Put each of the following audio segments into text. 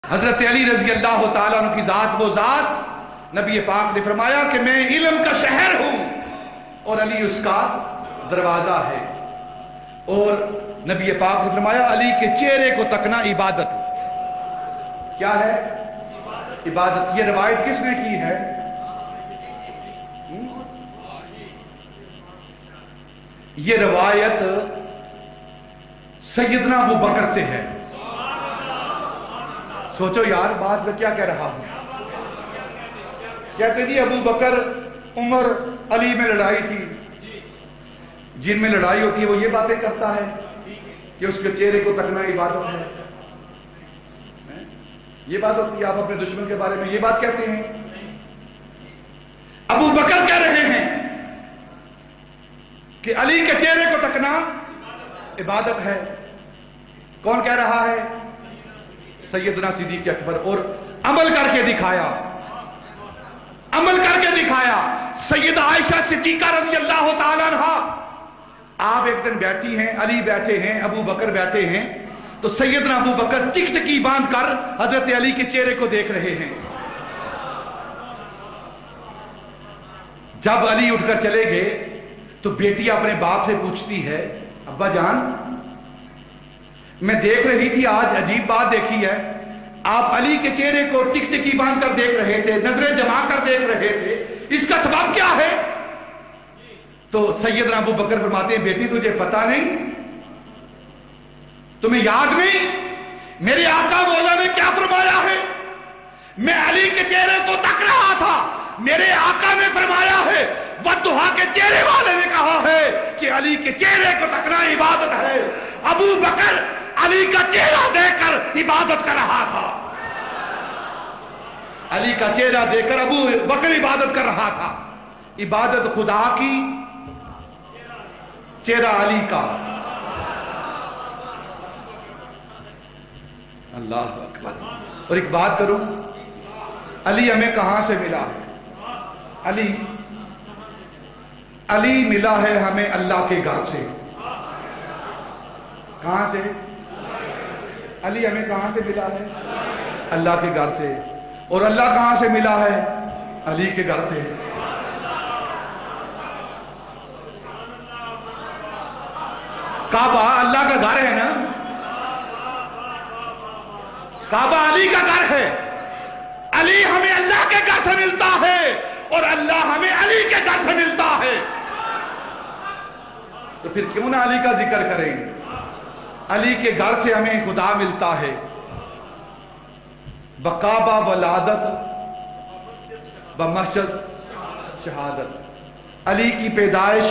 حضرت علی رضی اللہ تعالیٰ عنہ کی ذات وہ ذات، نبی پاک نے فرمایا کہ میں علم کا شہر ہوں اور علی اس کا دروازہ ہے، اور نبی پاک نے فرمایا علی کے چہرے کو تکنا عبادت کیا ہے؟ عبادت۔ یہ روایت کس نے کی ہے؟ یہ روایت سیدنا ابو بکر سے ہے۔ سوچو یار بات میں کیا کہہ رہا ہوں۔ کہتے جی ابو بکر عمر علی میں لڑائی تھی، جن میں لڑائی ہوتی ہے وہ یہ باتیں کرتا ہے کہ اس کے چہرے کو تکنا عبادت ہے، یہ بات ہوتی ہے۔ آپ اپنے دشمن کے بارے میں یہ بات کہتے ہیں؟ ابو بکر کہہ رہے ہیں کہ علی کے چہرے کو تکنا عبادت ہے۔ کون کہہ رہا ہے؟ سیدنا صدیق اکبر۔ اور عمل کر کے دکھایا، عمل کر کے دکھایا۔ سیدہ عائشہ صدیقہ رضی اللہ تعالیٰ عنہا، آپ ایک دن بیٹھی ہیں، علی بیٹھے ہیں، ابو بکر بیٹھے ہیں، تو سیدنا ابو بکر ٹکٹکی باندھ کر حضرت علی کے چہرے کو دیکھ رہے ہیں۔ جب علی اٹھ کر چلے گئے تو بیٹی اپنے باپ سے پوچھتی ہے، ابا جان میں دیکھ رہی تھی، آج عجیب بات دیکھی ہے، آپ علی کے چہرے کو ٹکٹکی باندھ کر دیکھ رہے تھے، نظریں جما کر دیکھ رہے تھے، اس کا سبب کیا ہے؟ تو سیدنا ابو بکر فرماتے ہیں بیٹی تجھے پتا نہیں، تمہیں یاد نہیں میرے آقا مولا نے کیا فرمایا ہے؟ میں علی کے چہرے کو تک رہا تھا، میرے آقا نے فرمایا ہے، والضحیٰ کے چہرے والے نے کہا ہے کہ علی کے چہرے کو تکنا عبادت ہے۔ ابو بکر علی کا چہرہ دیکھ کر عبادت کر رہا تھا، علی کا چہرہ دیکھ کر ابو بکر عبادت کر رہا تھا۔ عبادت خدا کی، چہرہ علی کا۔ اللہ اکبر۔ اور ایک بات کروں، علی ہمیں کہاں سے ملا ہے؟ علی ملا ہے ہمیں اللہ کے گھر سے۔ کہاں سے؟ علی ہمیں کہاں سے ملا ہے؟ اللہ کے گھر سے۔ اور اللہ کہاں سے ملا ہے؟ علی کے گھر سے۔ کعبہ اللہ کا گھر ہے نا، کعبہ علی کا گھر ہے۔ علی ہمیں اللہ کے گھر سے ملتا ہے اور اللہ ہمیں علی کے گھر سے ملتا ہے، تو پھر کیوں نہ علی کا ذکر کریں؟ علی کے گھر سے ہمیں خدا ملتا ہے۔ بکعبہ ولادت بمسجد شہادت۔ علی کی پیدائش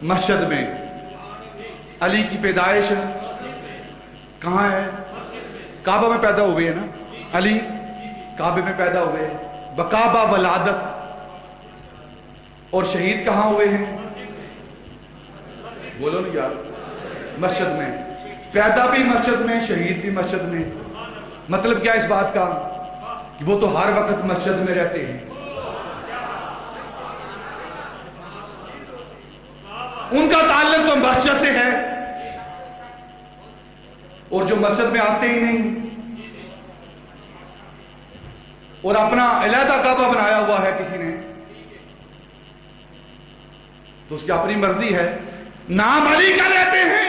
مسجد میں، علی کی پیدائش کہاں ہے؟ کعبہ میں پیدا ہوئے ہیں نا، علی کعبے میں پیدا ہوئے۔ بکعبہ ولادت۔ اور شہید کہاں ہوئے ہیں؟ بولو نا یار، مسجد میں۔ پیدا بھی مسجد میں، شہید بھی مسجد میں۔ مطلب کیا اس بات کا؟ کہ وہ تو ہر وقت مسجد میں رہتے ہیں۔ ان کا تعلق تو مسجد سے ہے، اور جو مسجد میں آتے ہی نہیں اور اپنا علیحدہ کعبہ بنایا ہوا ہے کسی نے، تو اس کی اپنی مرضی ہے۔ نام علی کا لیتے ہیں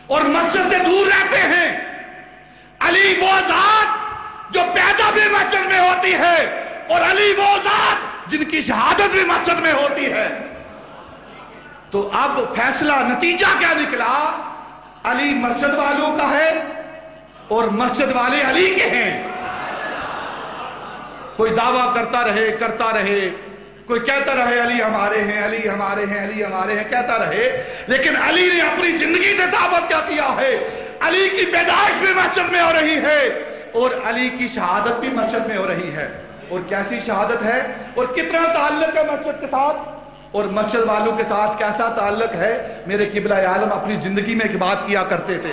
اور مسجد سے دور رہتے ہیں۔ علی وہ ذات جو پیدا بھی مسجد میں ہوتی ہے، اور علی وہ ذات جن کی شہادت بھی مسجد میں ہوتی ہے۔ تو اب فیصلہ، نتیجہ کیا نکلا؟ علی مسجد والوں کا ہے اور مسجد والے علی کے ہیں۔ کوئی دعویٰ کرتا رہے، کوئی کہتا رہے علی ہمارے ہیں، علی ہمارے ہیں، علی ہمارے ہیں، کہتا رہے، لیکن علی نے اپنی زندگی سے ثابت کیا کیا ہے؟ علی کی پیدائش بھی مسجد میں ہو رہی ہے اور علی کی شہادت بھی مسجد میں ہو رہی ہے۔ اور کیسی شہادت ہے اور کتنا تعلق ہے مسجد کے ساتھ، اور مسجد والوں کے ساتھ کیسا تعلق ہے؟ میرے قبلہ عالم اپنی زندگی میں ایک بات کیا کرتے تھے،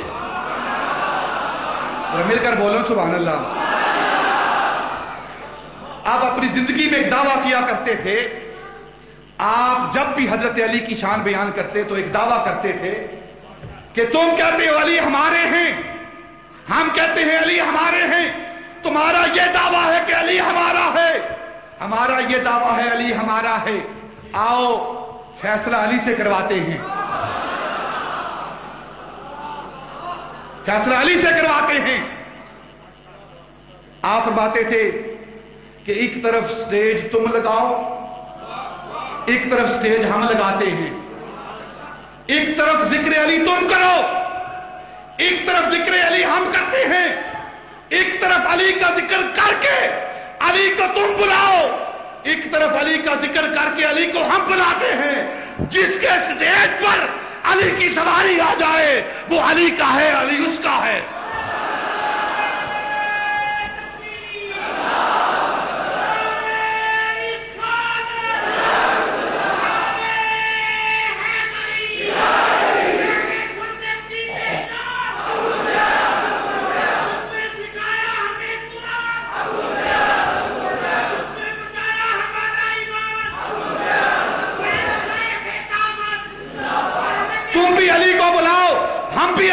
مل کر بولو سبحان اللہ۔ آپ اپنی زندگی میں ایک دعویٰ کیا کرتے تھے، آپ جب بھی حضرت علی کی شان بیان کرتے تو ایک دعویٰ کرتے تھے کہ تم کہتے ہو علی ہمارے ہیں، تمہارا یہ دعویٰ ہے کہ علی ہمارا ہے، ہمارا یہ دعویٰ ہے علی ہمارا ہے، آؤ فیصلہ علی سے کرواتے ہیں، فیصلہ علی سے کرواتے ہیں۔ آپ فرماتے تھے کہ ایک طرف سٹیج تم لگاؤ، ایک طرف سٹیج ہم لگاتے ہیں، ایک طرف ذکر علی تم کرو، ایک طرف ذکر علی ہم کرتے ہیں، ایک طرف علی کا ذکر کر کے علی کو تم بلاؤ، ایک طرف علی کا ذکر کر کے علی کو ہم بلاتے ہیں۔ جس کے سٹیج پر علی کی سواری آ جائے وہ علی کا ہے، علی اس کا ہے۔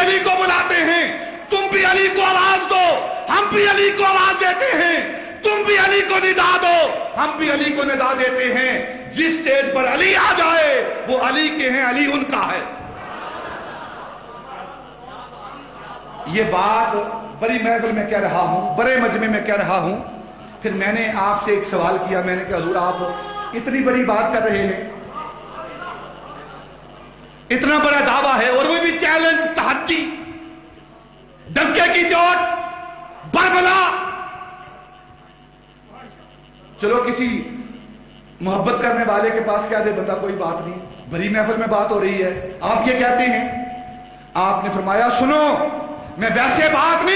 علی کو بلاتے ہیں، تم بھی علی کو آواز دو، ہم بھی علی کو آواز دیتے ہیں، تم بھی علی کو ندا دو، ہم بھی علی کو ندا دیتے ہیں۔ جس سٹیج پر علی آ جائے وہ علی کے ہیں، علی ان کا ہے۔ یہ بات بڑی محفل میں کہہ رہا ہوں، بڑے مجمع میں کہہ رہا ہوں۔ پھر میں نے آپ سے ایک سوال کیا، میں نے کہا حضور آپ اتنی بڑی بات کر رہے ہیں، اتنا بڑا دعویٰ ہے، اور وہ بھی چیلنج، تحدی، ڈنکے کی چوٹ، بربلا۔ چلو کسی محبت کرنے والے کے پاس کہہ دے بندہ کوئی بات نہیں، بڑی محفل میں بات ہو رہی ہے، آپ یہ کہتے ہیں۔ آپ نے فرمایا سنو، میں ویسے بات نہیں